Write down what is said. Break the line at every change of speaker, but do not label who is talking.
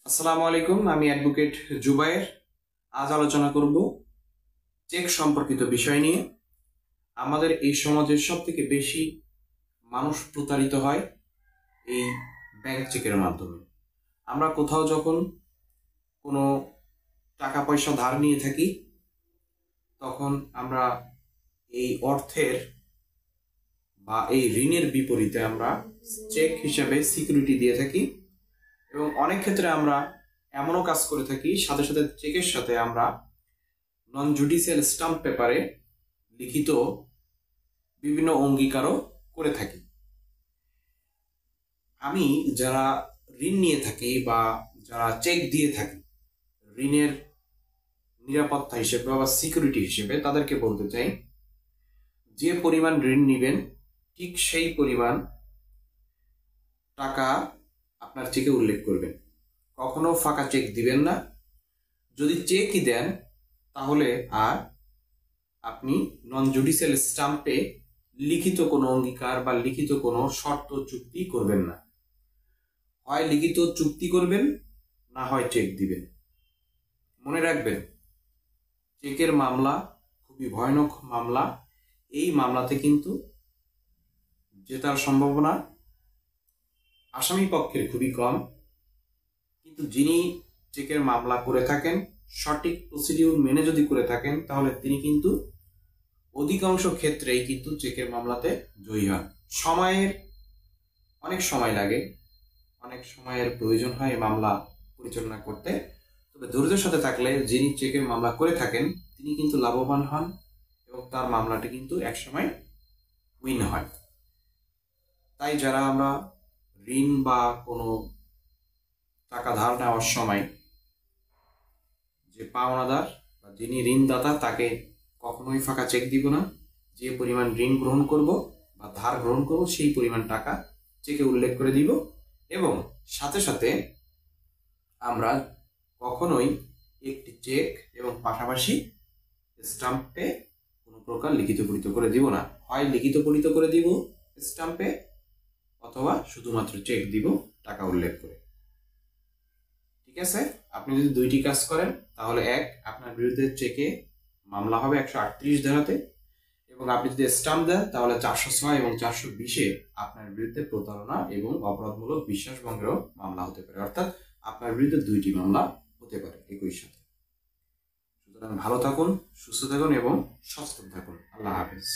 আসসালামু আলাইকুম। আমি অ্যাডভোকেট জুবায়ের। আজ আলোচনা করব চেক সম্পর্কিত বিষয় নিয়ে। আমাদের এই সমাজের সব থেকে বেশি মানুষ প্রতারিত হয় এই ব্যাংক চেকের মাধ্যমে। আমরা কোথাও যখন কোনো টাকা পয়সা ধার নিয়ে থাকি, তখন আমরা এই অর্থের বা এই ঋণের বিপরীতে আমরা চেক হিসাবে সিকিউরিটি দিয়ে থাকি, এবং অনেক ক্ষেত্রে আমরা এমনও কাজ করে থাকি, সাথে সাথে চেকের সাথে আমরা নন জুডিশিয়াল স্টাম্প পেপারে লিখিত বিভিন্ন অঙ্গীকারও করে থাকি। আমি যারা ঋণ নিয়ে থাকি বা যারা চেক দিয়ে থাকি ঋণের নিরাপত্তা হিসেবে বা সিকিউরিটি হিসেবে, তাদেরকে বলতে চাই, যে পরিমাণ ঋণ নিবেন ঠিক সেই পরিমাণ টাকা আপনার চেকে উল্লেখ করবেন। কখনো ফাঁকা চেক দিবেন না। যদি চেকই দেন তাহলে আর আপনি নন জুডিশিয়াল স্টাম্পে লিখিত কোনো অঙ্গীকার বা লিখিত কোনো শর্ত চুক্তি করবেন না। হয় লিখিত চুক্তি করবেন, না হয় চেক দিবেন। মনে রাখবেন, চেকের মামলা খুবই ভয়ানক মামলা। এই মামলাতে কিন্তু জেতার সম্ভাবনা আসামি পক্ষের খুবই কম, কিন্তু যিনি চেকের মামলা করে থাকেন, সঠিক প্রসিডিউর মেনে যদি করে থাকেন, তাহলে তিনি কিন্তু অধিকাংশ ক্ষেত্রেই কিন্তু চেকের মামলাতে জয়ী হন। অনেক সময় লাগে, অনেক সময়ের প্রয়োজন হয় মামলা পরিচালনা করতে। তবে ধৈর্যের সাথে থাকলে যিনি চেকের মামলা করে থাকেন তিনি কিন্তু লাভবান হন, এবং তার মামলাটি কিন্তু একসময় উইন হয়। তাই যারা আমরা ঋণ বা কোনো টাকা ধার নেওয়ার সময় যে পাওনাদার বা যিনি ঋণদাতা, তাকে কখনোই ফাঁকা চেক দিব না। যে পরিমাণ ঋণ গ্রহণ করব বা ধার গ্রহণ করব সেই পরিমাণ টাকা চেকে উল্লেখ করে দিব, এবং সাথে সাথে আমরা কখনোই একটি চেক এবং পাশাপাশি স্টাম্পে কোনো প্রকার লিখিত পরিত করে দিব না। হয় লিখিত পরিত করে দিব স্টাম্পে, অথবা শুধুমাত্র চেক দিব টাকা উল্লেখ করে। ঠিক আছে? আপনি যদি দুইটি কাজ করেন, তাহলে আপনার বিরুদ্ধে চেকে মামলা হবে 138 ধারাতে, এবং আপনি যদি স্টাম্প দেন তাহলে 406 এবং 420-এ আপনার বিরুদ্ধে প্রতারণা এবং অপরাধমূলক বিশ্বাসভঙ্গেরও মামলা হতে পারে। অর্থাৎ আপনার বিরুদ্ধে দুইটি মামলা হতে পারে একই সাথে। সুতরাং ভালো থাকুন, সুস্থ থাকুন এবং সচেতন থাকুন। আল্লাহ হাফেজ।